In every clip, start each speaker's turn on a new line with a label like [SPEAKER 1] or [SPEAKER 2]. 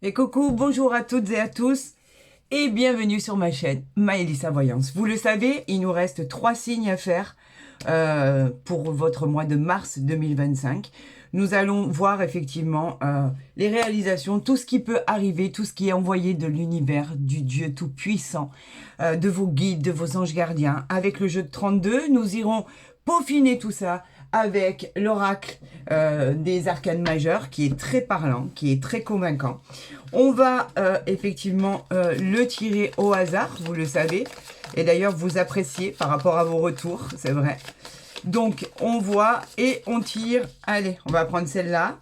[SPEAKER 1] Et coucou, bonjour à toutes et à tous et bienvenue sur ma chaîne Maëlissa Voyance. Vous le savez, il nous reste 3 signes à faire pour votre mois de mars 2025. Nous allons voir effectivement les réalisations, tout ce qui peut arriver, tout ce qui est envoyé de l'univers, du Dieu Tout-Puissant, de vos guides, de vos anges gardiens. Avec le jeu de 32, nous irons peaufiner tout ça avec l'oracle des arcanes majeurs qui est très parlant, qui est très convaincant. On va effectivement le tirer au hasard, vous le savez. Et d'ailleurs, vous appréciez par rapport à vos retours, c'est vrai. Donc, on voit et on tire. Allez, on va prendre celle-là.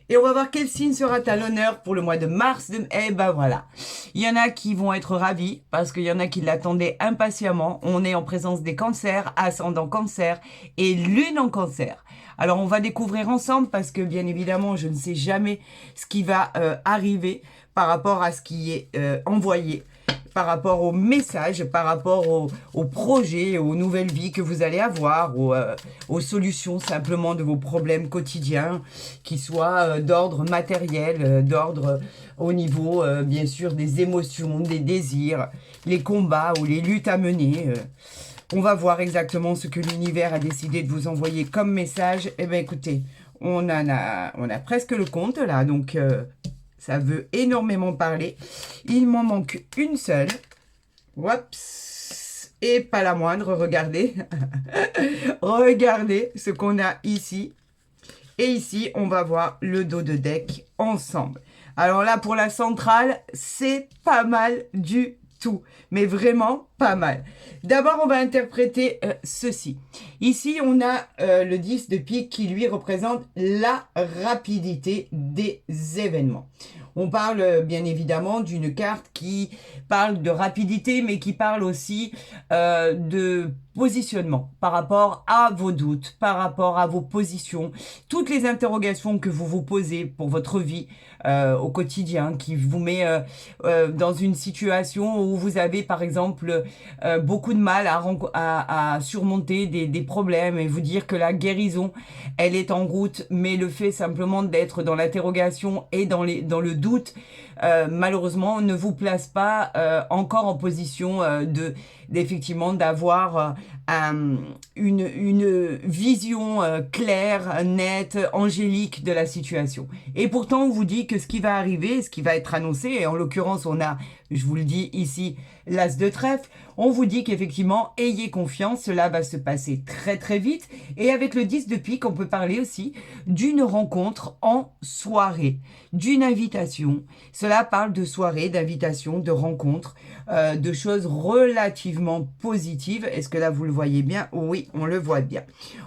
[SPEAKER 1] Et on va voir quel signe sera à l'honneur pour le mois de mars. Eh ben voilà. Il y en a qui vont être ravis parce qu'il y en a qui l'attendaient impatiemment. On est en présence des cancers, ascendant cancer et lune en cancer. Alors on va découvrir ensemble parce que bien évidemment je ne sais jamais ce qui va arriver par rapport à ce qui est envoyé, par rapport aux messages, par rapport aux projets, aux nouvelles vies que vous allez avoir, aux solutions simplement de vos problèmes quotidiens, qui soient d'ordre matériel, d'ordre au niveau, bien sûr, des émotions, des désirs, les combats ou les luttes à mener. On va voir exactement ce que l'univers a décidé de vous envoyer comme message. Eh bien, écoutez, on a presque le compte là, donc ça veut énormément parler. Il m'en manque une seule. Oups. Et pas la moindre, regardez. Regardez ce qu'on a ici. Et ici, on va voir le dos de deck ensemble. Alors là, pour la centrale, c'est pas mal du tout. Mais vraiment pas mal. D'abord, on va interpréter ceci. Ici, on a le 10 de pique qui, lui, représente la rapidité des événements. On parle bien évidemment d'une carte qui parle de rapidité, mais qui parle aussi de positionnement par rapport à vos doutes, par rapport à vos positions, toutes les interrogations que vous vous posez pour votre vie au quotidien, qui vous met dans une situation où vous avez par exemple beaucoup de mal à surmonter des problèmes et vous dire que la guérison, elle est en route, mais le fait simplement d'être dans l'interrogation et dans le doute, malheureusement, ne vous place pas encore en position d'effectivement d'avoir une vision claire, nette, angélique de la situation. Et pourtant, on vous dit que ce qui va arriver, ce qui va être annoncé, et en l'occurrence, on a, je vous le dis ici, l'as de trèfle, on vous dit qu'effectivement, ayez confiance, cela va se passer très très vite. Et avec le 10 de pique, on peut parler aussi d'une rencontre en soirée, d'une invitation. Cela parle de soirée, d'invitation, de rencontre, de choses relativement positives. Est-ce que là, vous le voyez bien? Oui, on le voit bien.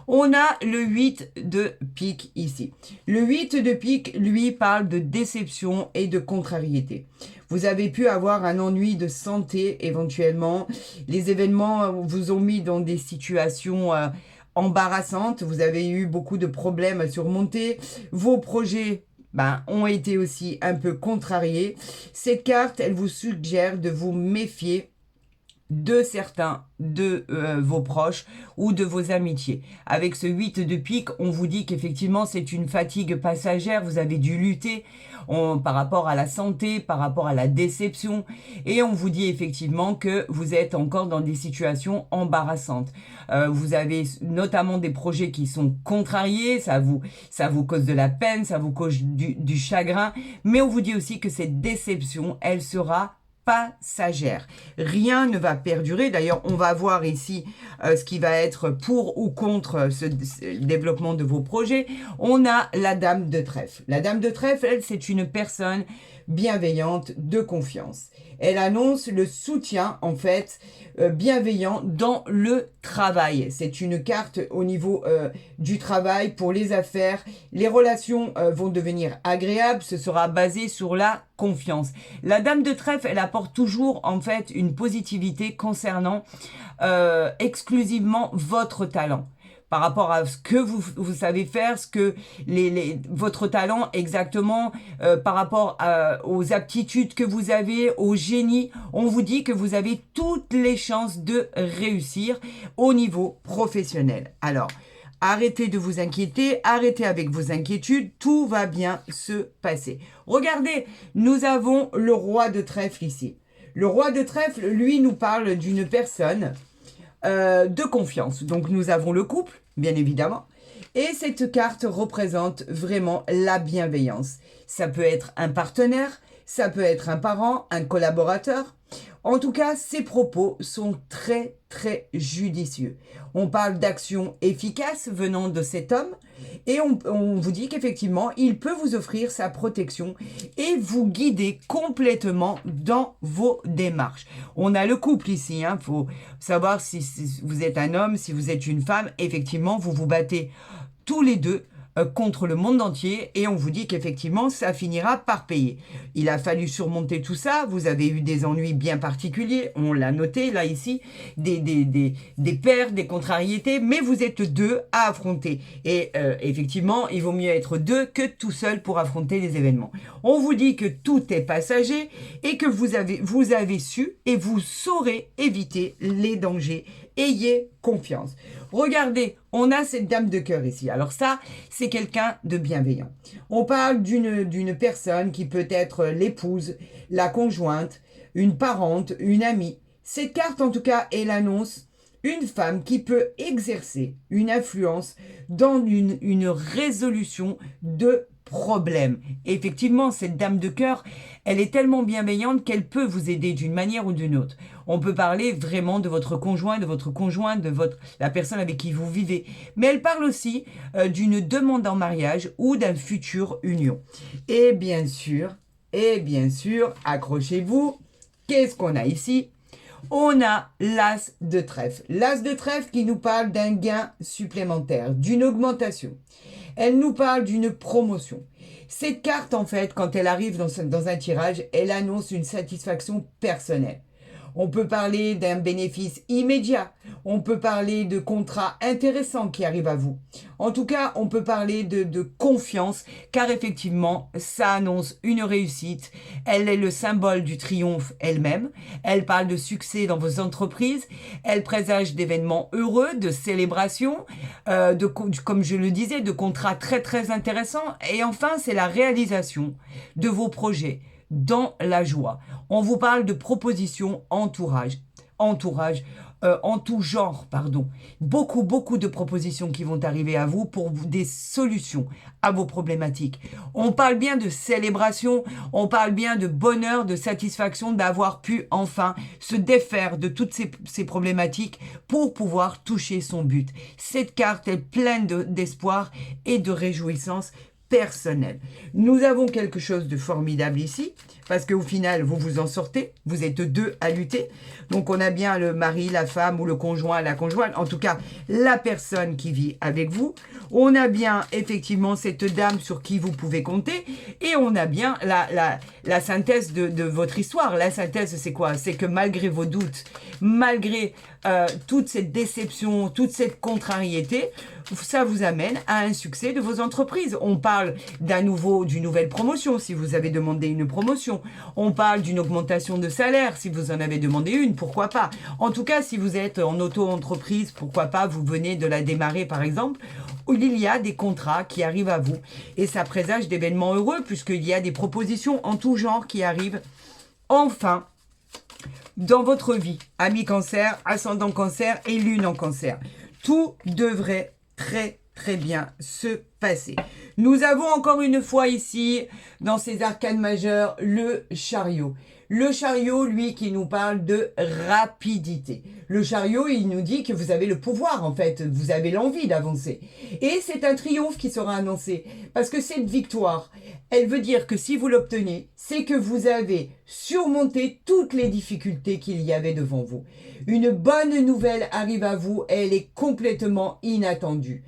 [SPEAKER 1] On a le 8 de pique ici. Le 8 de pique, lui, parle de déception et de contrariété. Vous avez pu avoir un ennui de santé éventuellement. Les événements vous ont mis dans des situations embarrassantes. Vous avez eu beaucoup de problèmes à surmonter. Vos projets ont été aussi un peu contrariés. Cette carte, elle vous suggère de vous méfier de certains de vos proches ou de vos amitiés. Avec ce 8 de pique, on vous dit qu'effectivement c'est une fatigue passagère, vous avez dû lutter par rapport à la santé, par rapport à la déception, et on vous dit effectivement que vous êtes encore dans des situations embarrassantes. Vous avez notamment des projets qui sont contrariés, ça vous cause de la peine, ça vous cause du chagrin, mais on vous dit aussi que cette déception, elle sera passagère. Rien ne va perdurer. D'ailleurs, on va voir ici ce qui va être pour ou contre ce développement de vos projets. On a la dame de trèfle. La dame de trèfle, elle, c'est une personne bienveillante, de confiance. Elle annonce le soutien, en fait, bienveillant dans le travail. C'est une carte au niveau du travail pour les affaires. Les relations vont devenir agréables. Ce sera basé sur la confiance. La dame de trèfle, elle apporte toujours, en fait, une positivité concernant exclusivement votre talent. Par rapport à ce que vous savez faire, ce que votre talent exactement, par rapport aux aptitudes que vous avez, au génie, on vous dit que vous avez toutes les chances de réussir au niveau professionnel. Alors, Arrêtez de vous inquiéter, arrêtez avec vos inquiétudes, tout va bien se passer. Regardez, nous avons le roi de trèfle ici. Le roi de trèfle, lui, nous parle d'une personne de confiance. Donc nous avons le couple, bien évidemment. Et cette carte représente vraiment la bienveillance. Ça peut être un partenaire, ça peut être un parent, un collaborateur. En tout cas, ces propos sont très, très judicieux. On parle d'action efficace venant de cet homme et on vous dit qu'effectivement, il peut vous offrir sa protection et vous guider complètement dans vos démarches. On a le couple ici, hein. Faut savoir si vous êtes un homme, si vous êtes une femme. Effectivement, vous vous battez tous les deux contre le monde entier et on vous dit qu'effectivement ça finira par payer. Il a fallu surmonter tout ça, vous avez eu des ennuis bien particuliers, on l'a noté là ici, des pertes, des contrariétés, mais vous êtes deux à affronter et effectivement il vaut mieux être deux que tout seul pour affronter les événements. On vous dit que tout est passager et que vous avez su et vous saurez éviter les dangers. Ayez confiance. Regardez, on a cette dame de cœur ici. Alors ça, c'est quelqu'un de bienveillant. On parle d'une personne qui peut être l'épouse, la conjointe, une parente, une amie. Cette carte, en tout cas, elle annonce une femme qui peut exercer une influence dans une résolution de problème. Effectivement, cette dame de cœur, elle est tellement bienveillante qu'elle peut vous aider d'une manière ou d'une autre. On peut parler vraiment de votre conjoint, de la personne avec qui vous vivez. Mais elle parle aussi d'une demande en mariage ou d'un futur union. Et bien sûr, accrochez-vous, qu'est-ce qu'on a ici ? On a l'as de trèfle. L'as de trèfle qui nous parle d'un gain supplémentaire, d'une augmentation. Elle nous parle d'une promotion. Cette carte, en fait, quand elle arrive dans un tirage, elle annonce une satisfaction personnelle. On peut parler d'un bénéfice immédiat. On peut parler de contrats intéressants qui arrivent à vous. En tout cas, on peut parler de confiance, car effectivement, ça annonce une réussite. Elle est le symbole du triomphe elle-même. Elle parle de succès dans vos entreprises. Elle présage d'événements heureux, de célébrations, comme je le disais, de contrats très très intéressants. Et enfin, c'est la réalisation de vos projets dans la joie. On vous parle de propositions en tout genre, pardon. Beaucoup de propositions qui vont arriver à vous pour des solutions à vos problématiques. On parle bien de célébration, on parle bien de bonheur, de satisfaction d'avoir pu enfin se défaire de toutes ces problématiques pour pouvoir toucher son but. Cette carte est pleine d'espoir et de réjouissance personnelle. Nous avons quelque chose de formidable ici, parce qu'au final, vous vous en sortez, vous êtes deux à lutter. Donc, on a bien le mari, la femme ou le conjoint, la conjointe, en tout cas, la personne qui vit avec vous. On a bien, effectivement, cette dame sur qui vous pouvez compter. Et on a bien la synthèse de votre histoire. La synthèse, c'est quoi? C'est que malgré vos doutes, malgré toute cette déception, toute cette contrariété, ça vous amène à un succès de vos entreprises. On parle d'une nouvelle promotion, si vous avez demandé une promotion. On parle d'une augmentation de salaire, si vous en avez demandé une, pourquoi pas. En tout cas, si vous êtes en auto-entreprise, pourquoi pas, vous venez de la démarrer, par exemple, où il y a des contrats qui arrivent à vous. Et ça présage d'événements heureux, puisqu'il y a des propositions en tout genre qui arrivent enfin dans votre vie. Ami Cancer, ascendant Cancer et Lune en Cancer. Tout devrait très bien se passer. Nous avons encore une fois ici, dans ces arcanes majeures, le chariot. Le chariot, lui, qui nous parle de rapidité. Le chariot, il nous dit que vous avez le pouvoir, en fait. Vous avez l'envie d'avancer. Et c'est un triomphe qui sera annoncé. Parce que cette victoire, elle veut dire que si vous l'obtenez, c'est que vous avez surmonté toutes les difficultés qu'il y avait devant vous. Une bonne nouvelle arrive à vous et elle est complètement inattendue.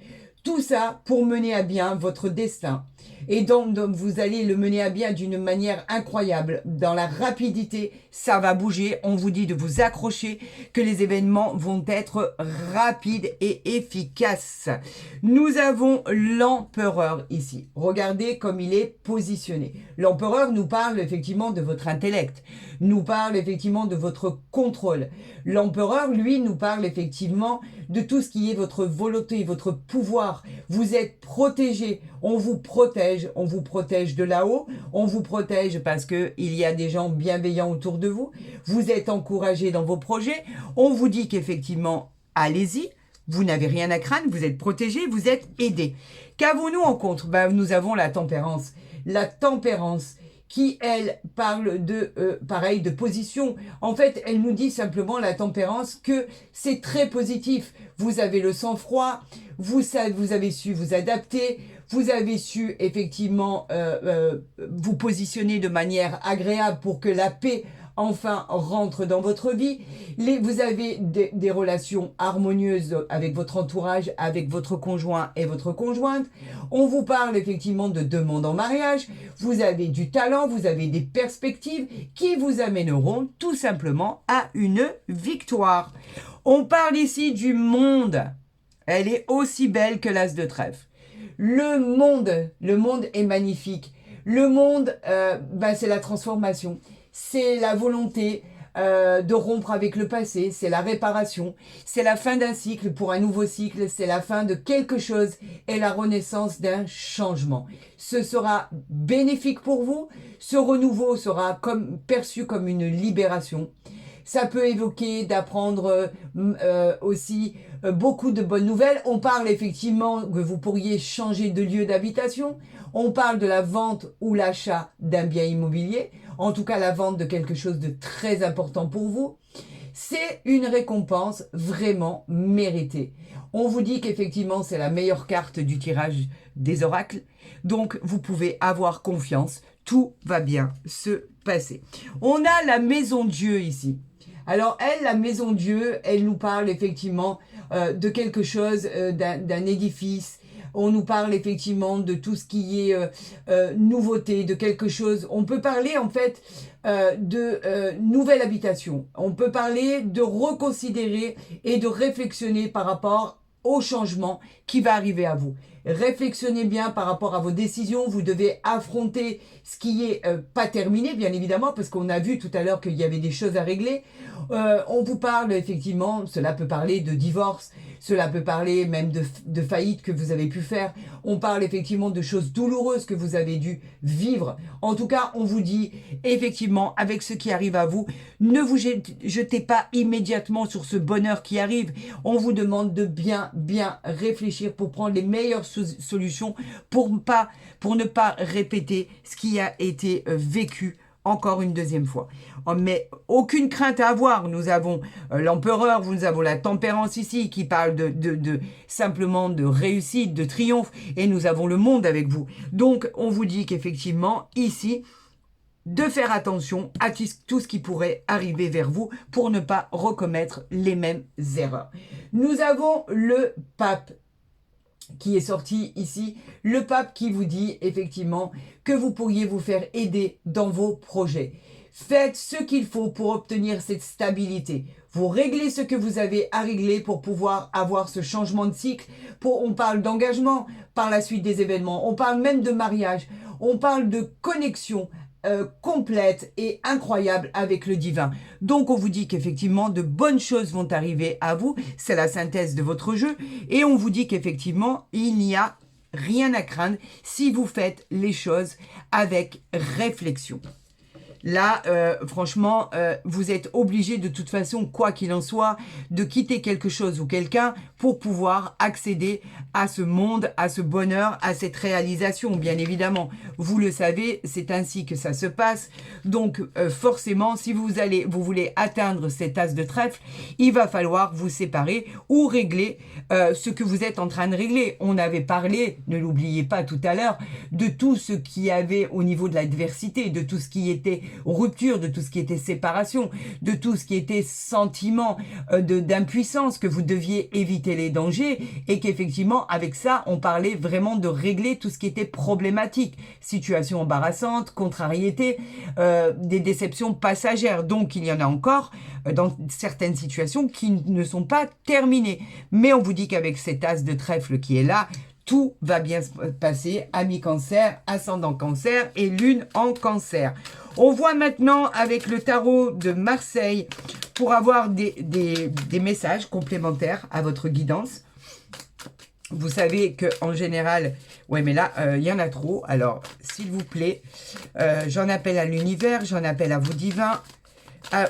[SPEAKER 1] Tout ça pour mener à bien votre destin, Et donc, vous allez le mener à bien d'une manière incroyable. Dans la rapidité, ça va bouger. On vous dit de vous accrocher, que les événements vont être rapides et efficaces. Nous avons l'empereur ici. Regardez comme il est positionné. L'empereur nous parle effectivement de votre intellect, nous parle effectivement de votre contrôle. L'empereur, lui, nous parle effectivement de tout ce qui est votre volonté, votre pouvoir. Vous êtes protégé, on vous protège de là-haut, on vous protège parce qu'il y a des gens bienveillants autour de vous, vous êtes encouragé dans vos projets, on vous dit qu'effectivement, allez-y, vous n'avez rien à craindre, vous êtes protégé, vous êtes aidé. Qu'avons-nous en contre? Nous avons la tempérance. La tempérance qui, elle, parle de, pareil, de position. En fait, elle nous dit simplement, la tempérance, que c'est très positif. Vous avez le sang-froid, vous avez su vous adapter, vous avez su, effectivement, vous positionner de manière agréable pour que la paix enfin rentre dans votre vie. Vous avez des relations harmonieuses avec votre entourage, avec votre conjoint et votre conjointe. On vous parle effectivement de demande en mariage. Vous avez du talent, vous avez des perspectives qui vous amèneront tout simplement à une victoire. On parle ici du monde. Elle est aussi belle que l'as de trèfle. Le monde est magnifique. Le monde, c'est la transformation. C'est la volonté de rompre avec le passé, c'est la réparation, c'est la fin d'un cycle pour un nouveau cycle, c'est la fin de quelque chose et la renaissance d'un changement. Ce sera bénéfique pour vous, ce renouveau sera perçu comme une libération. Ça peut évoquer d'apprendre aussi beaucoup de bonnes nouvelles. On parle effectivement que vous pourriez changer de lieu d'habitation. On parle de la vente ou l'achat d'un bien immobilier. En tout cas, la vente de quelque chose de très important pour vous. C'est une récompense vraiment méritée. On vous dit qu'effectivement, c'est la meilleure carte du tirage des oracles. Donc, vous pouvez avoir confiance. Tout va bien se passer. On a la maison Dieu ici. Alors elle, la maison Dieu, elle nous parle effectivement de quelque chose, d'un édifice. On nous parle effectivement de tout ce qui est nouveauté, de quelque chose. On peut parler en fait de nouvelle habitation. On peut parler de reconsidérer et de réflexionner par rapport au changement qui va arriver à vous. Réflexionnez bien par rapport à vos décisions. Vous devez affronter ce qui est pas terminé, bien évidemment, parce qu'on a vu tout à l'heure qu'il y avait des choses à régler. On vous parle effectivement, cela peut parler de divorce, cela peut parler même de faillite que vous avez pu faire. On parle effectivement de choses douloureuses que vous avez dû vivre. En tout cas, on vous dit effectivement, avec ce qui arrive à vous, ne vous jetez pas immédiatement sur ce bonheur qui arrive. On vous demande de bien réfléchir pour prendre les meilleures solutions pour ne pas répéter ce qui a été vécu encore une deuxième fois. Mais aucune crainte à avoir. Nous avons l'empereur, nous avons la tempérance ici qui parle simplement de réussite, de triomphe, et nous avons le monde avec vous. Donc on vous dit qu'effectivement ici, de faire attention à tout ce qui pourrait arriver vers vous pour ne pas recommettre les mêmes erreurs. Nous avons le pape qui est sorti ici, le pape qui vous dit effectivement que vous pourriez vous faire aider dans vos projets. Faites ce qu'il faut pour obtenir cette stabilité. Vous réglez ce que vous avez à régler pour pouvoir avoir ce changement de cycle. On parle d'engagement par la suite des événements, on parle même de mariage, on parle de connexion complète et incroyable avec le divin. Donc on vous dit qu'effectivement de bonnes choses vont arriver à vous, c'est la synthèse de votre jeu, et on vous dit qu'effectivement il n'y a rien à craindre si vous faites les choses avec réflexion. Là, franchement, vous êtes obligé de toute façon, quoi qu'il en soit, de quitter quelque chose ou quelqu'un pour pouvoir accéder à ce monde, à ce bonheur, à cette réalisation, bien évidemment. Vous le savez, c'est ainsi que ça se passe. Donc, forcément, si vous voulez atteindre cet as de trèfle, il va falloir vous séparer ou régler ce que vous êtes en train de régler. On avait parlé, ne l'oubliez pas tout à l'heure, de tout ce qui avait au niveau de l'adversité, de tout ce qui était rupture, de tout ce qui était séparation, de tout ce qui était sentiment d'impuissance, que vous deviez éviter les dangers et qu'effectivement, avec ça, on parlait vraiment de régler tout ce qui était problématique, situation embarrassante, contrariété, des déceptions passagères. Donc, il y en a encore dans certaines situations qui ne sont pas terminées. Mais on vous dit qu'avec cet as de trèfle qui est là, tout va bien se passer. Ami Cancer, ascendant Cancer et lune en Cancer. On voit maintenant avec le tarot de Marseille pour avoir des messages complémentaires à votre guidance. Vous savez qu'en général, ouais mais là, il y en a trop. Alors, s'il vous plaît, j'en appelle à l'univers, j'en appelle à vos divins.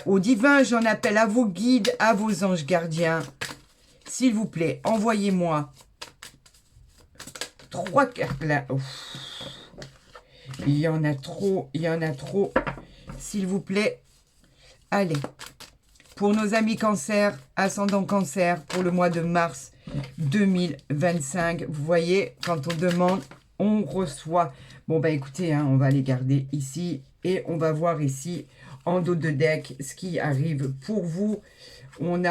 [SPEAKER 1] Au divin, j'en appelle à vos guides, à vos anges gardiens. S'il vous plaît, envoyez-moi 3 cartes là. Ouf. Il y en a trop, il y en a trop. S'il vous plaît, allez. Pour nos amis Cancer, ascendant Cancer, pour le mois de mars 2025, vous voyez, quand on demande, on reçoit. Bon, bah écoutez, hein, on va les garder ici et on va voir ici, en dos de deck, ce qui arrive pour vous. On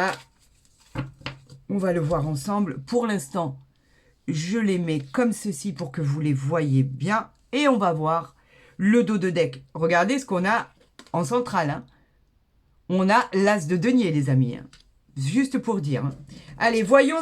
[SPEAKER 1] va le voir ensemble. Pour l'instant, je les mets comme ceci pour que vous les voyez bien. Et on va voir le dos de deck. Regardez ce qu'on a en centrale. Hein. On a l'as de denier, les amis. Hein. Juste pour dire. Hein. Allez, voyons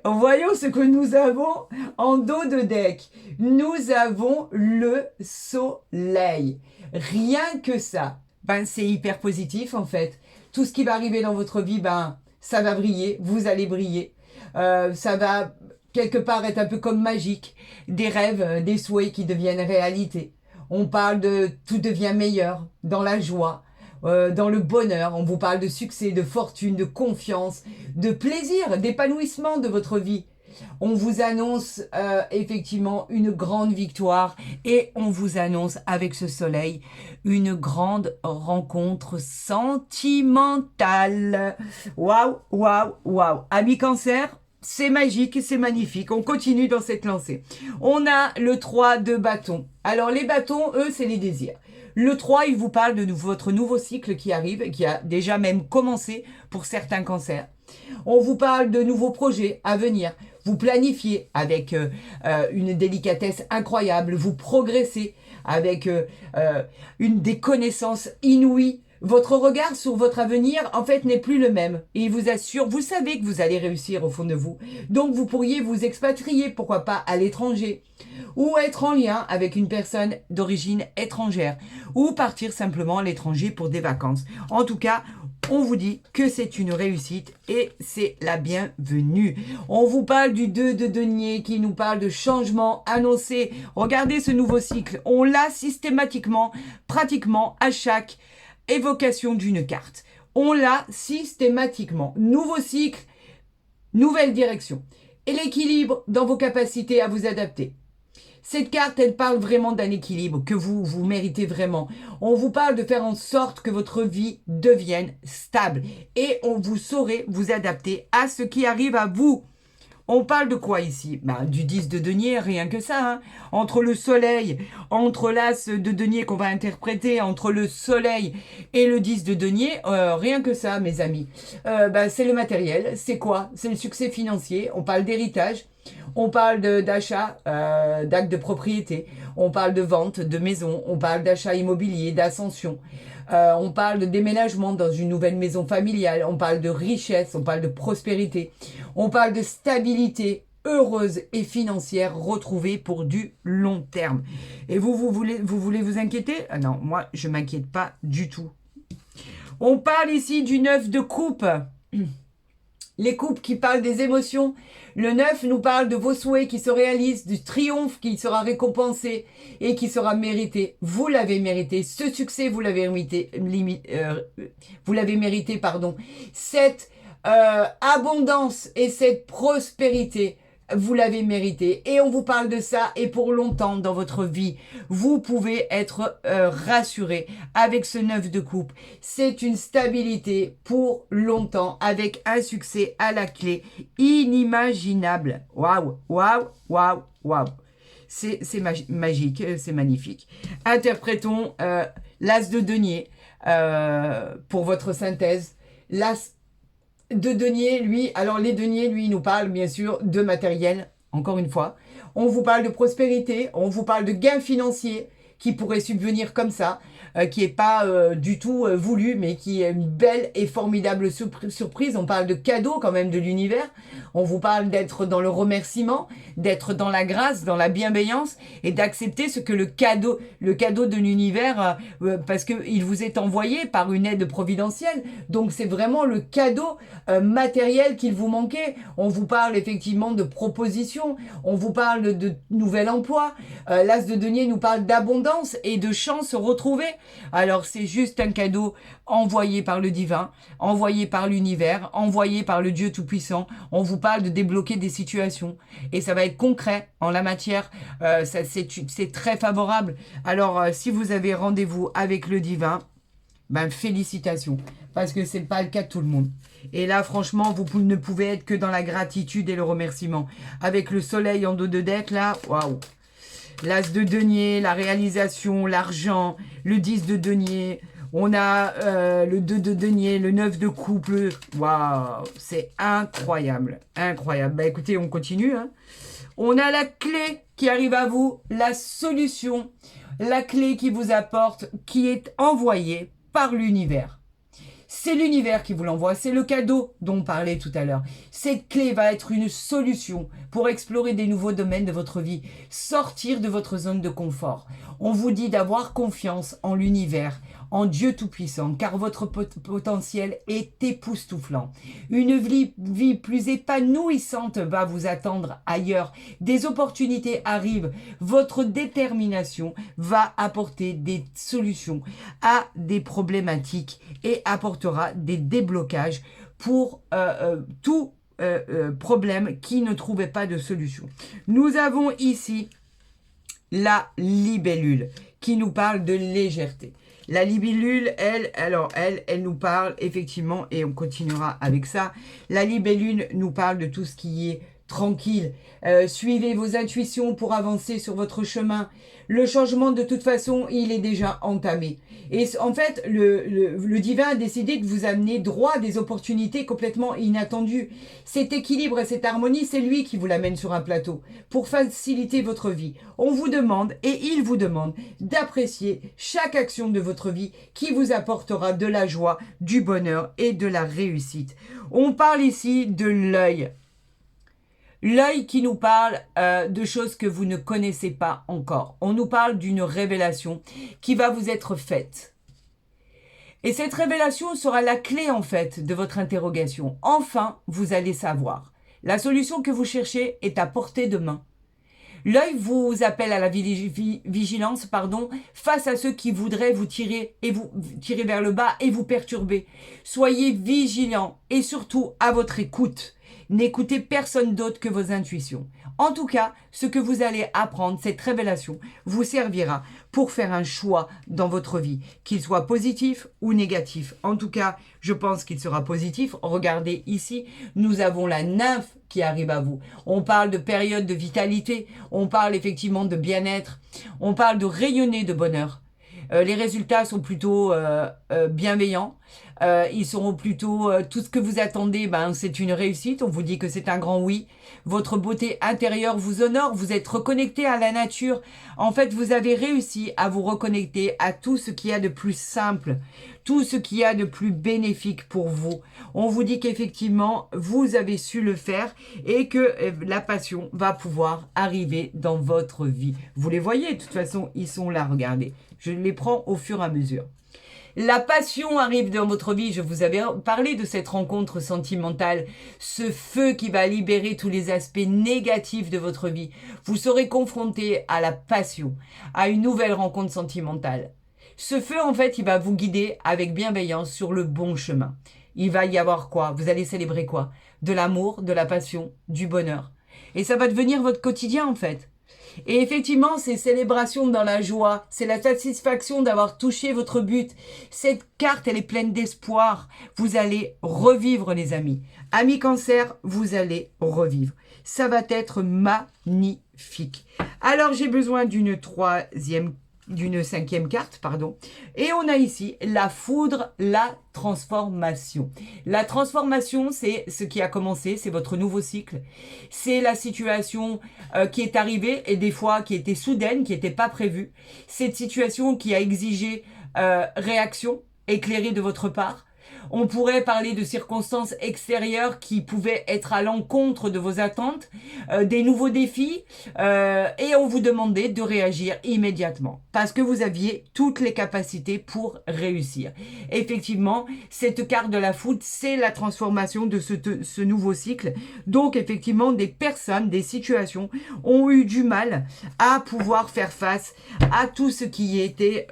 [SPEAKER 1] voyons ce que nous avons en dos de deck. Nous avons le soleil. Rien que ça. Ben, c'est hyper positif, en fait. Tout ce qui va arriver dans votre vie, ben, ça va briller. Vous allez briller. Ça va quelque part être un peu comme magique, des rêves, des souhaits qui deviennent réalité. On parle de tout devient meilleur, dans la joie, dans le bonheur. On vous parle de succès, de fortune, de confiance, de plaisir, d'épanouissement de votre vie. On vous annonce effectivement une grande victoire et on vous annonce avec ce soleil une grande rencontre sentimentale. Waouh, waouh, waouh. Amis Cancer, c'est magique et c'est magnifique. On continue dans cette lancée. On a le 3 de bâton. Alors les bâtons, eux, c'est les désirs. Le 3, il vous parle de votre nouveau cycle qui arrive, qui a déjà même commencé pour certains cancers. On vous parle de nouveaux projets à venir. Vous planifiez avec une délicatesse incroyable. Vous progressez avec des connaissances inouïes. Votre regard sur votre avenir, en fait, n'est plus le même. Et il vous assure, vous savez que vous allez réussir au fond de vous. Donc, vous pourriez vous expatrier, pourquoi pas, à l'étranger. Ou être en lien avec une personne d'origine étrangère. Ou partir simplement à l'étranger pour des vacances. En tout cas, on vous dit que c'est une réussite et c'est la bienvenue. On vous parle du 2 de denier qui nous parle de changement annoncé. Regardez ce nouveau cycle. On l'a systématiquement, pratiquement à chaque évocation d'une carte. On l'a systématiquement. Nouveau cycle, nouvelle direction. Et l'équilibre dans vos capacités à vous adapter. Cette carte, elle parle vraiment d'un équilibre que vous méritez vraiment. On vous parle de faire en sorte que votre vie devienne stable. Et on vous saurez vous adapter à ce qui arrive à vous. On parle de quoi ici? Du 10 de denier, rien que ça. Hein. Entre le soleil, entre l'as de denier qu'on va interpréter, entre le soleil et le 10 de denier, rien que ça, mes amis. C'est le matériel. C'est quoi? C'est le succès financier. On parle d'héritage. On parle d'achat, d'acte de propriété. On parle de vente de maison. On parle d'achat immobilier, d'ascension. On parle de déménagement dans une nouvelle maison familiale. On parle de richesse. On parle de prospérité. On parle de stabilité heureuse et financière retrouvée pour du long terme. Et vous voulez vous inquiéter? Ah non, moi, je ne m'inquiète pas du tout. On parle ici du 9 de coupe. Les coupes qui parlent des émotions. Le 9 nous parle de vos souhaits qui se réalisent, du triomphe qui sera récompensé et qui sera mérité. Vous l'avez mérité. Ce succès, vous l'avez mérité. Cette abondance et cette prospérité vous l'avez mérité. Et on vous parle de ça et pour longtemps dans votre vie. Vous pouvez être rassuré avec ce 9 de coupe. C'est une stabilité pour longtemps avec un succès à la clé inimaginable. Waouh, waouh, waouh, waouh. C'est magique, c'est magnifique. Interprétons l'as de denier pour votre synthèse. L'as de denier, lui, alors les deniers, lui, il nous parle bien sûr de matériel, encore une fois. On vous parle de prospérité, on vous parle de gains financiers qui pourraient subvenir comme ça, qui n'est pas du tout voulu, mais qui est une belle et formidable surprise. On parle de cadeau quand même de l'univers. On vous parle d'être dans le remerciement, d'être dans la grâce, dans la bienveillance et d'accepter ce que le cadeau de l'univers, parce qu'il vous est envoyé par une aide providentielle. Donc c'est vraiment le cadeau matériel qu'il vous manquait. On vous parle effectivement de propositions, on vous parle de nouvel emploi. L'as de denier nous parle d'abondance et de chance retrouvée. Alors c'est juste un cadeau envoyé par le divin, envoyé par l'univers, envoyé par le Dieu Tout-Puissant. On vous parle de débloquer des situations et ça va être concret en la matière. C'est très favorable. Alors si vous avez rendez-vous avec le divin, ben félicitations, parce que c'est pas le cas de tout le monde. Et là, franchement, vous ne pouvez être que dans la gratitude et le remerciement. Avec le soleil en dos de dette, là, waouh. L'as de denier, la réalisation, l'argent, le 10 de denier, on a le 2 de denier, le 9 de couple. Waouh, c'est incroyable, incroyable. Bah écoutez, on continue. Hein. On a la clé qui arrive à vous, la solution, la clé qui vous apporte, qui est envoyée par l'univers. C'est l'univers qui vous l'envoie, c'est le cadeau dont on parlait tout à l'heure. Cette clé va être une solution pour explorer des nouveaux domaines de votre vie, sortir de votre zone de confort. On vous dit d'avoir confiance en l'univers, en Dieu Tout-Puissant, car votre potentiel est époustouflant. Une vie plus épanouissante va vous attendre ailleurs. Des opportunités arrivent. Votre détermination va apporter des solutions à des problématiques et apportera des déblocages pour tout problème qui ne trouvait pas de solution. Nous avons ici la libellule qui nous parle de légèreté. La libellule, elle nous parle effectivement, et on continuera avec ça, la libellule nous parle de tout ce qui est tranquille. Suivez vos intuitions pour avancer sur votre chemin. Le changement, de toute façon, il est déjà entamé. Et en fait, le divin a décidé de vous amener droit à des opportunités complètement inattendues. Cet équilibre et cette harmonie, c'est lui qui vous l'amène sur un plateau pour faciliter votre vie. On vous demande, et il vous demande, d'apprécier chaque action de votre vie qui vous apportera de la joie, du bonheur et de la réussite. On parle ici de l'œil. L'œil qui nous parle de choses que vous ne connaissez pas encore. On nous parle d'une révélation qui va vous être faite. Et cette révélation sera la clé en fait de votre interrogation. Enfin, vous allez savoir. La solution que vous cherchez est à portée de main. L'œil vous appelle à la vigilance, face à ceux qui voudraient vous tirer vers le bas et vous perturber. Soyez vigilants et surtout à votre écoute. N'écoutez personne d'autre que vos intuitions. En tout cas, ce que vous allez apprendre, cette révélation, vous servira pour faire un choix dans votre vie, qu'il soit positif ou négatif. En tout cas, je pense qu'il sera positif. Regardez ici, nous avons la nymphe qui arrive à vous. On parle de période de vitalité, on parle effectivement de bien-être, on parle de rayonner de bonheur. Les résultats sont plutôt bienveillants. Ils seront plutôt tout ce que vous attendez, c'est une réussite. On vous dit que c'est un grand oui. Votre beauté intérieure vous honore. Vous êtes reconnecté à la nature. En fait, vous avez réussi à vous reconnecter à tout ce qu'il y a de plus simple, tout ce qu'il y a de plus bénéfique pour vous. On vous dit qu'effectivement, vous avez su le faire et que la passion va pouvoir arriver dans votre vie. Vous les voyez, de toute façon, ils sont là, regardez. Je les prends au fur et à mesure. La passion arrive dans votre vie. Je vous avais parlé de cette rencontre sentimentale, ce feu qui va libérer tous les aspects négatifs de votre vie. Vous serez confronté à la passion, à une nouvelle rencontre sentimentale. Ce feu, en fait, il va vous guider avec bienveillance sur le bon chemin. Il va y avoir quoi? Vous allez célébrer quoi? De l'amour, de la passion, du bonheur. Et ça va devenir votre quotidien en fait. Et effectivement, c'est célébration dans la joie, c'est la satisfaction d'avoir touché votre but. Cette carte, elle est pleine d'espoir. Vous allez revivre, les amis. Amis Cancer, vous allez revivre. Ça va être magnifique. Alors, j'ai besoin d'une cinquième carte, pardon. Et on a ici la foudre, la transformation. La transformation, c'est ce qui a commencé, c'est votre nouveau cycle. C'est la situation qui est arrivée et des fois qui était soudaine, qui n'était pas prévue. Cette situation qui a exigé réaction éclairée de votre part. On pourrait parler de circonstances extérieures qui pouvaient être à l'encontre de vos attentes, des nouveaux défis, et on vous demandait de réagir immédiatement parce que vous aviez toutes les capacités pour réussir. Effectivement, cette carte de la foudre, c'est la transformation de ce nouveau cycle. Donc, effectivement, des personnes, des situations ont eu du mal à pouvoir faire face à tout ce qui était...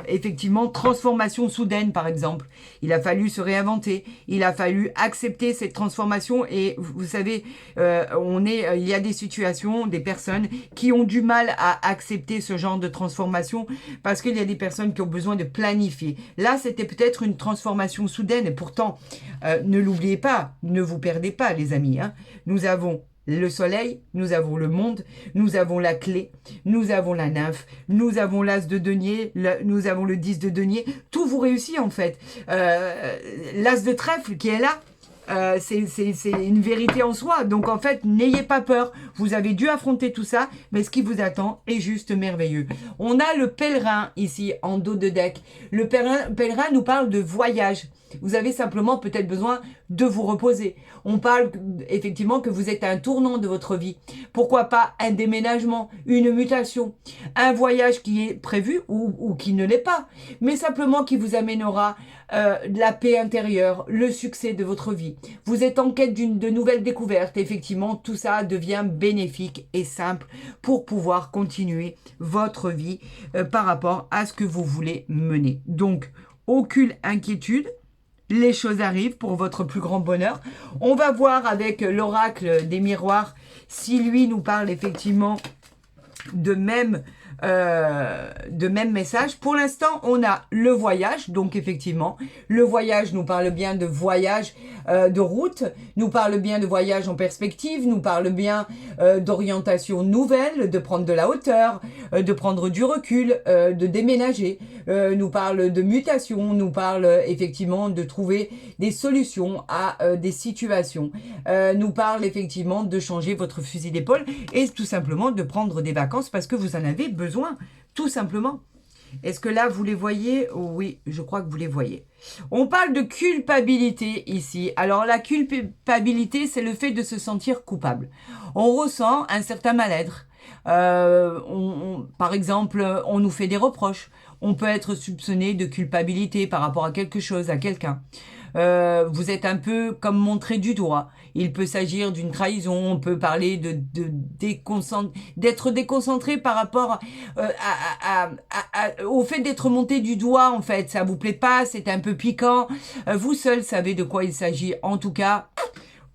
[SPEAKER 1] effectivement, transformation soudaine, par exemple. Il a fallu se réinventer, il a fallu accepter cette transformation et vous savez, il y a des situations, des personnes qui ont du mal à accepter ce genre de transformation parce qu'il y a des personnes qui ont besoin de planifier. Là, c'était peut-être une transformation soudaine et pourtant, ne l'oubliez pas, ne vous perdez pas, les amis. Hein. Nous avons le soleil, nous avons le monde, nous avons la clé, nous avons la nymphe, nous avons l'as de denier, nous avons le 10 de denier. Tout vous réussit en fait. L'as de trèfle qui est là, c'est une vérité en soi. Donc en fait, n'ayez pas peur. Vous avez dû affronter tout ça, mais ce qui vous attend est juste merveilleux. On a le pèlerin ici en dos de deck. Le pèlerin nous parle de voyage. Vous avez simplement peut-être besoin de vous reposer. On parle effectivement que vous êtes à un tournant de votre vie. Pourquoi pas un déménagement, une mutation, un voyage qui est prévu ou qui ne l'est pas, mais simplement qui vous amènera de la paix intérieure, le succès de votre vie. Vous êtes en quête de nouvelles découvertes. Effectivement, tout ça devient bénéfique et simple pour pouvoir continuer votre vie par rapport à ce que vous voulez mener. Donc, aucune inquiétude. Les choses arrivent pour votre plus grand bonheur. On va voir avec l'oracle des miroirs si lui nous parle effectivement de même message. Pour l'instant, on a le voyage. Donc, effectivement, le voyage nous parle bien de voyage de route, nous parle bien de voyage en perspective, nous parle bien d'orientation nouvelle, de prendre de la hauteur, de prendre du recul, de déménager, nous parle de mutation, nous parle effectivement de trouver des solutions à des situations, nous parle effectivement de changer votre fusil d'épaule et tout simplement de prendre des vacances parce que vous en avez besoin, tout simplement. Est-ce que là, vous les voyez? Oui, je crois que vous les voyez. On parle de culpabilité ici. Alors, la culpabilité, c'est le fait de se sentir coupable. On ressent un certain mal-être. Par exemple, on nous fait des reproches. On peut être soupçonné de culpabilité par rapport à quelque chose, à quelqu'un. Vous êtes un peu comme montré du doigt. Il peut s'agir d'une trahison, on peut parler d'être déconcentré par rapport au fait d'être monté du doigt, en fait. Ça vous plaît pas, c'est un peu piquant. Vous seul savez de quoi il s'agit. En tout cas,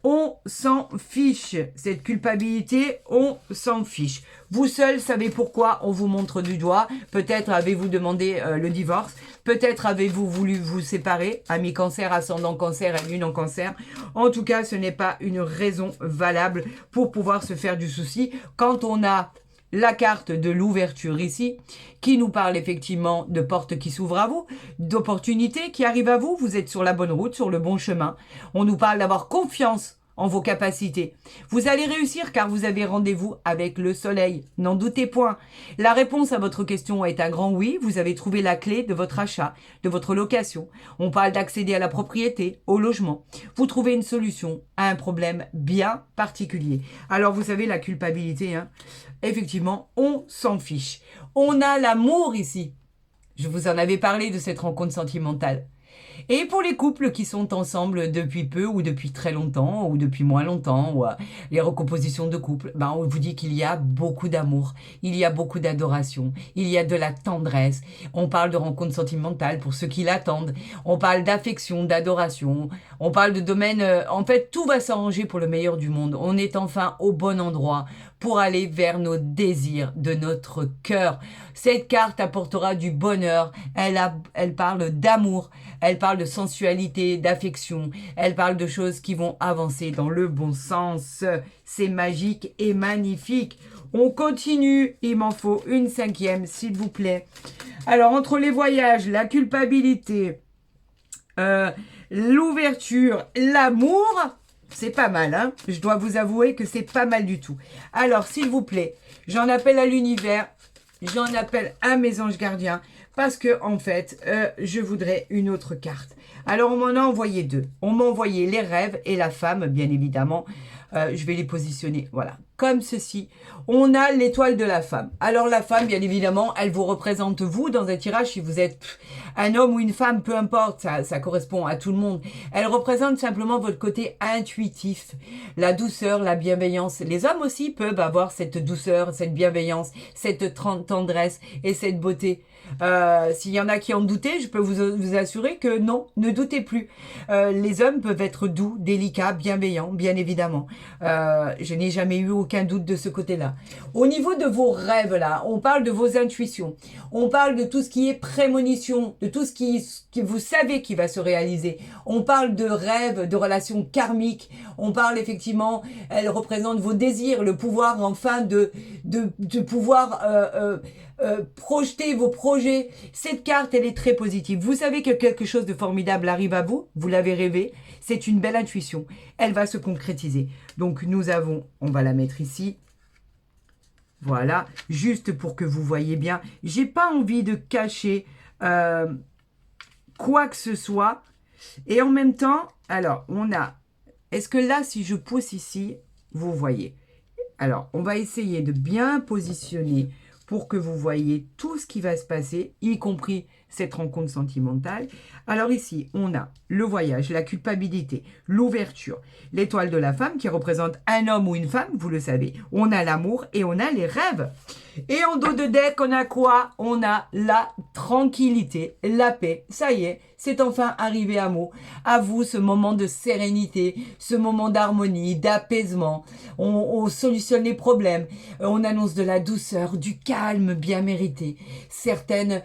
[SPEAKER 1] on s'en fiche. Cette culpabilité, on s'en fiche. Vous seul savez pourquoi on vous montre du doigt. Peut-être avez-vous demandé le divorce. Peut-être avez-vous voulu vous séparer. Ami Cancer, ascendant Cancer et Lune en Cancer. En tout cas, ce n'est pas une raison valable pour pouvoir se faire du souci. Quand on a la carte de l'ouverture ici, qui nous parle effectivement de portes qui s'ouvrent à vous, d'opportunités qui arrivent à vous. Vous êtes sur la bonne route, sur le bon chemin. On nous parle d'avoir confiance en vos capacités. Vous allez réussir car vous avez rendez-vous avec le soleil. N'en doutez point. La réponse à votre question est un grand oui. Vous avez trouvé la clé de votre achat, de votre location. On parle d'accéder à la propriété, au logement. Vous trouvez une solution à un problème bien particulier. Alors vous savez, la culpabilité, hein, effectivement, on s'en fiche. On a l'amour ici. Je vous en avais parlé de cette rencontre sentimentale. Et pour les couples qui sont ensemble depuis peu ou depuis très longtemps ou depuis moins longtemps ou les recompositions de couple, ben on vous dit qu'il y a beaucoup d'amour, il y a beaucoup d'adoration, il y a de la tendresse. On parle de rencontres sentimentales pour ceux qui l'attendent. On parle d'affection, d'adoration. On parle de domaine. En fait, tout va s'arranger pour le meilleur du monde. On est enfin au bon endroit pour aller vers nos désirs de notre cœur. Cette carte apportera du bonheur. Elle parle d'amour. Elle parle de sensualité, d'affection. Elle parle de choses qui vont avancer dans le bon sens. C'est magique et magnifique. On continue. Il m'en faut une 5e, s'il vous plaît. Alors, entre les voyages, la culpabilité, l'ouverture, l'amour, c'est pas mal, hein. Je dois vous avouer que c'est pas mal du tout. Alors, s'il vous plaît, j'en appelle à l'univers, j'en appelle à mes anges gardiens, parce que, en fait, je voudrais une autre carte. Alors, on m'en a envoyé 2. On m'a envoyé les rêves et la femme, bien évidemment. Je vais les positionner, voilà, comme ceci. On a l'étoile de la femme. Alors la femme, bien évidemment, elle vous représente vous dans un tirage. Si vous êtes un homme ou une femme, peu importe, ça correspond à tout le monde. Elle représente simplement votre côté intuitif, la douceur, la bienveillance. Les hommes aussi peuvent avoir cette douceur, cette bienveillance, cette tendresse et cette beauté. S'il y en a qui en doutaient, je peux vous assurer que non, ne doutez plus. Les hommes peuvent être doux, délicats, bienveillants, bien évidemment. Je n'ai jamais eu aucun doute de ce côté-là. Au niveau de vos rêves, là, on parle de vos intuitions. On parle de tout ce qui est prémonition, de tout ce qui vous savez qui va se réaliser. On parle de rêves, de relations karmiques. On parle effectivement, elle représente vos désirs, le pouvoir enfin de pouvoir projeter vos projets. Cette carte, elle est très positive. Vous savez que quelque chose de formidable arrive à vous. Vous l'avez rêvé. C'est une belle intuition. Elle va se concrétiser. Donc, nous avons, on va la mettre ici. Voilà. Juste pour que vous voyez bien. J'ai pas envie de cacher quoi que ce soit. Et en même temps, alors, on a... Est-ce que là, si je pousse ici, vous voyez? Alors, on va essayer de bien positionner pour que vous voyez tout ce qui va se passer, y compris cette rencontre sentimentale. Alors ici, on a le voyage, la culpabilité, l'ouverture, l'étoile de la femme qui représente un homme ou une femme, vous le savez. On a l'amour et on a les rêves. Et en dos de deck, on a quoi? On a la tranquillité, la paix. Ça y est, c'est enfin arrivé à vous. À vous, ce moment de sérénité, ce moment d'harmonie, d'apaisement. On solutionne les problèmes. On annonce de la douceur, du calme bien mérité. Certaines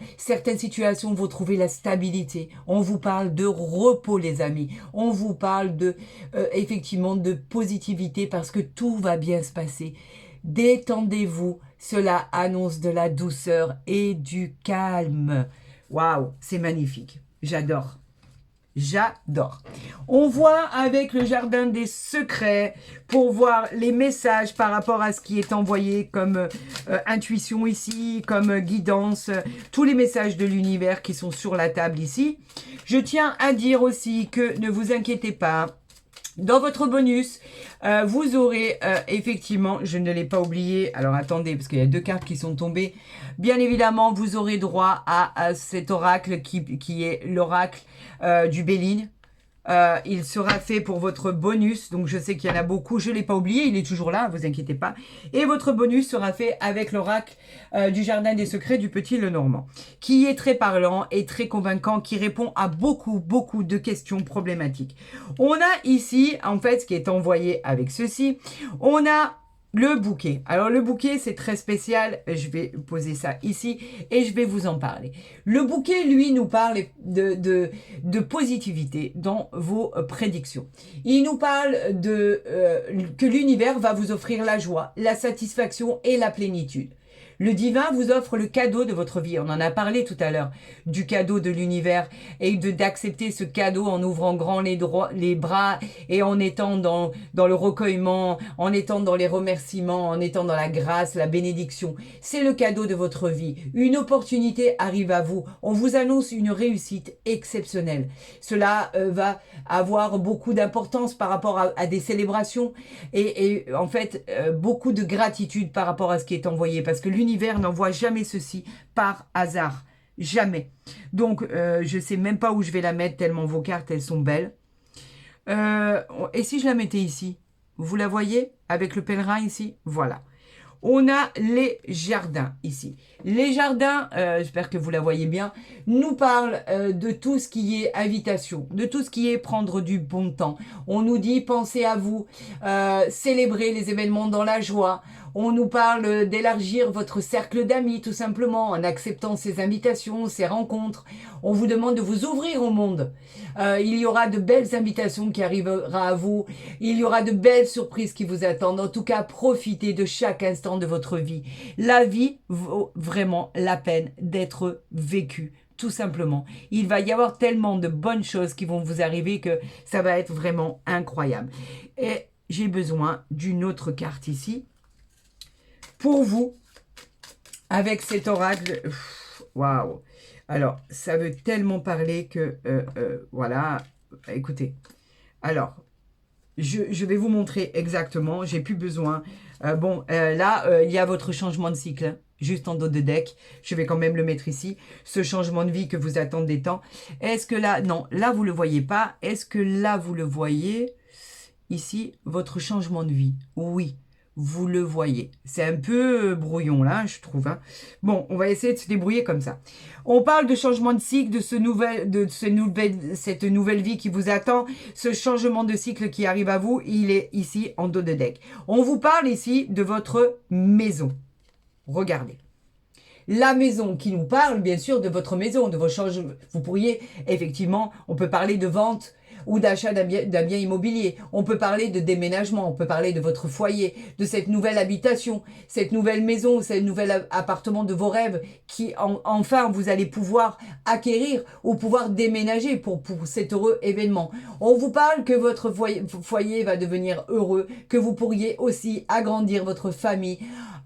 [SPEAKER 1] situations vont trouver la stabilité. On vous parle de repos, les amis. On vous parle de, effectivement, de positivité parce que tout va bien se passer. Détendez-vous. Cela annonce de la douceur et du calme. Waouh, c'est magnifique. J'adore. J'adore. On voit avec le jardin des secrets pour voir les messages par rapport à ce qui est envoyé comme intuition ici, comme guidance, tous les messages de l'univers qui sont sur la table ici. Je tiens à dire aussi que ne vous inquiétez pas. Dans votre bonus, vous aurez effectivement, je ne l'ai pas oublié, alors attendez, parce qu'il y a 2 cartes qui sont tombées. Bien évidemment, vous aurez droit à cet oracle qui est l'oracle du Béline. Il sera fait pour votre bonus, donc je sais qu'il y en a beaucoup, je ne l'ai pas oublié, il est toujours là, vous inquiétez pas. Et votre bonus sera fait avec l'oracle du Jardin des Secrets du Petit Lenormand, qui est très parlant et très convaincant, qui répond à beaucoup de questions problématiques. On a ici, en fait, ce qui est envoyé avec ceci, on a le bouquet. Alors le bouquet, c'est très spécial. Je vais poser ça ici et je vais vous en parler. Le bouquet, lui, nous parle de positivité dans vos prédictions. Il nous parle que l'univers va vous offrir la joie, la satisfaction et la plénitude. Le divin vous offre le cadeau de votre vie. On en a parlé tout à l'heure du cadeau de l'univers et d'accepter ce cadeau en ouvrant grand les bras et en étant dans le recueillement, en étant dans les remerciements, en étant dans la grâce, la bénédiction. C'est le cadeau de votre vie. Une opportunité arrive à vous. On vous annonce une réussite exceptionnelle. Cela va avoir beaucoup d'importance par rapport à des célébrations et en fait beaucoup de gratitude par rapport à ce qui est envoyé parce que l'univers n'envoie jamais ceci par hasard. Jamais. Donc, je sais même pas où je vais la mettre tellement vos cartes, elles sont belles. Et si je la mettais ici? Vous la voyez avec le pèlerin ici? Voilà. On a les jardins ici. Les jardins, j'espère que vous la voyez bien, nous parlent de tout ce qui est invitation, de tout ce qui est prendre du bon temps. On nous dit pensez à vous, célébrer les événements dans la joie. On nous parle d'élargir votre cercle d'amis tout simplement en acceptant ces invitations, ces rencontres. On vous demande de vous ouvrir au monde. Il y aura de belles invitations qui arriveront à vous. Il y aura de belles surprises qui vous attendent. En tout cas, profitez de chaque instant de votre vie. La vie vaut vraiment la peine d'être vécue. Tout simplement. Il va y avoir tellement de bonnes choses qui vont vous arriver que ça va être vraiment incroyable. Et j'ai besoin d'une autre carte ici. Pour vous, avec cet oracle, waouh! Alors, ça veut tellement parler que, voilà, écoutez. Alors, je vais vous montrer exactement, j'ai plus besoin. Là, il y a votre changement de cycle, hein, juste en dos de deck. Je vais quand même le mettre ici. Ce changement de vie que vous attendez tant. Est-ce que là, non, là, vous ne le voyez pas. Est-ce que là, vous le voyez? Ici, votre changement de vie. Oui. Vous le voyez. C'est un peu brouillon là, je trouve. Hein. Bon, on va essayer de se débrouiller comme ça. On parle de changement de cycle, de cette nouvelle vie qui vous attend. Ce changement de cycle qui arrive à vous, il est ici en dos de deck. On vous parle ici de votre maison. Regardez. La maison qui nous parle, bien sûr, de votre maison, de vos changements. Vous pourriez, effectivement, on peut parler de vente ou d'achat d'un bien immobilier. On peut parler de déménagement, on peut parler de votre foyer, de cette nouvelle habitation, cette nouvelle maison, ce nouvel appartement de vos rêves qui, enfin, vous allez pouvoir acquérir ou pouvoir déménager pour cet heureux événement. On vous parle que votre foyer va devenir heureux, que vous pourriez aussi agrandir votre famille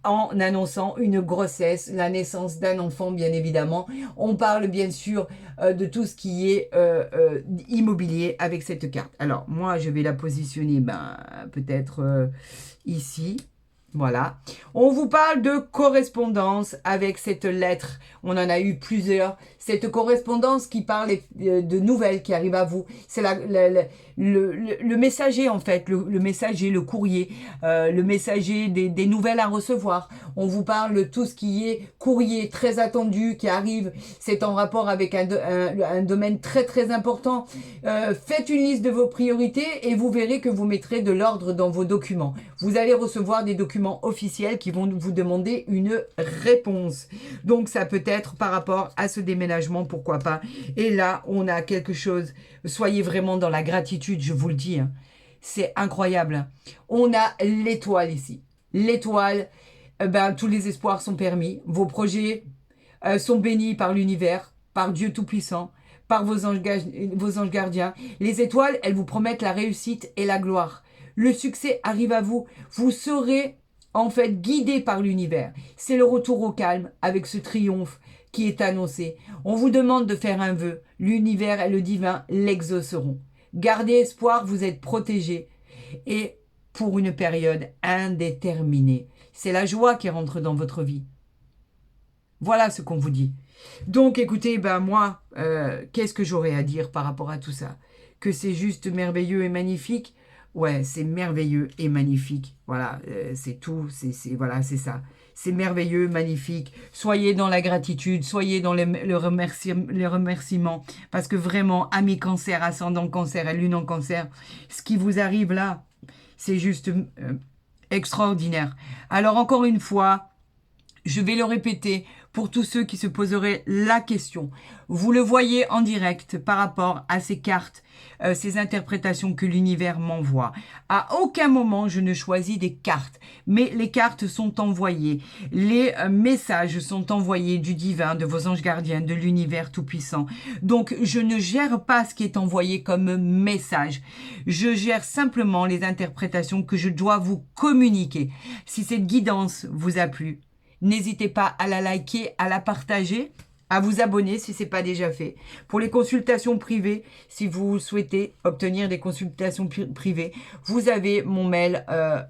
[SPEAKER 1] en annonçant une grossesse, la naissance d'un enfant, bien évidemment. On parle bien sûr de tout ce qui est immobilier avec cette carte. Alors, moi, je vais la positionner peut-être ici. Voilà. On vous parle de correspondance avec cette lettre. On en a eu plusieurs. Cette correspondance qui parle de nouvelles qui arrivent à vous. C'est le messager, en fait. Le messager, le courrier. Le messager des nouvelles à recevoir. On vous parle de tout ce qui est courrier très attendu qui arrive. C'est en rapport avec un domaine très, très important. Faites une liste de vos priorités et vous verrez que vous mettrez de l'ordre dans vos documents. Vous allez recevoir des documents officiels qui vont vous demander une réponse. Donc, ça peut être par rapport à ce déménagement, pourquoi pas. Et là, on a quelque chose. Soyez vraiment dans la gratitude, je vous le dis. Hein. C'est incroyable. On a l'étoile ici. L'étoile, tous les espoirs sont permis. Vos projets sont bénis par l'univers, par Dieu Tout-Puissant, par vos anges gardiens. Les étoiles, elles vous promettent la réussite et la gloire. Le succès arrive à vous. Vous serez en fait guidé par l'univers. C'est le retour au calme avec ce triomphe qui est annoncé. On vous demande de faire un vœu. L'univers et le divin l'exauceront. Gardez espoir, vous êtes protégés. Et pour une période indéterminée. C'est la joie qui rentre dans votre vie. Voilà ce qu'on vous dit. Donc écoutez, moi, qu'est-ce que j'aurais à dire par rapport à tout ça? Que c'est juste merveilleux et magnifique? Ouais, c'est merveilleux et magnifique. Voilà, c'est tout. Voilà, c'est ça. C'est merveilleux, magnifique. Soyez dans la gratitude, soyez dans les remerciements. Parce que vraiment, amis cancer, ascendant cancer et lune en cancer, ce qui vous arrive là, c'est juste extraordinaire. Alors encore une fois, je vais le répéter pour tous ceux qui se poseraient la question. Vous le voyez en direct par rapport à ces cartes, ces interprétations que l'univers m'envoie. À aucun moment, je ne choisis des cartes, mais les cartes sont envoyées. Les messages sont envoyés du divin, de vos anges gardiens, de l'univers tout-puissant. Donc, je ne gère pas ce qui est envoyé comme message. Je gère simplement les interprétations que je dois vous communiquer. Si cette guidance vous a plu, n'hésitez pas à la liker, à la partager, à vous abonner si ce n'est pas déjà fait. Pour les consultations privées, si vous souhaitez obtenir des consultations privées, vous avez mon mail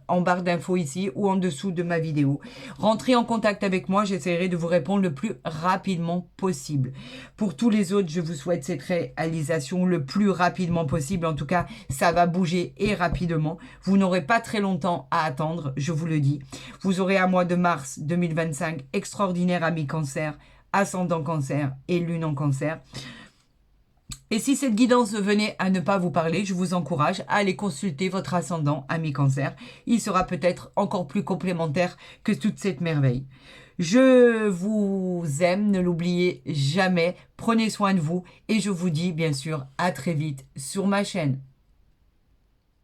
[SPEAKER 1] en barre d'infos ici ou en dessous de ma vidéo. Rentrez en contact avec moi, j'essaierai de vous répondre le plus rapidement possible. Pour tous les autres, je vous souhaite cette réalisation le plus rapidement possible. En tout cas, ça va bouger et rapidement. Vous n'aurez pas très longtemps à attendre, je vous le dis. Vous aurez un mois de mars 2025 extraordinaire à mi-cancer, ascendant cancer et lune en cancer. Et si cette guidance venait à ne pas vous parler, je vous encourage à aller consulter votre ascendant à mi-cancer. Il sera peut-être encore plus complémentaire que toute cette merveille. Je vous aime, ne l'oubliez jamais. Prenez soin de vous et je vous dis bien sûr à très vite sur ma chaîne.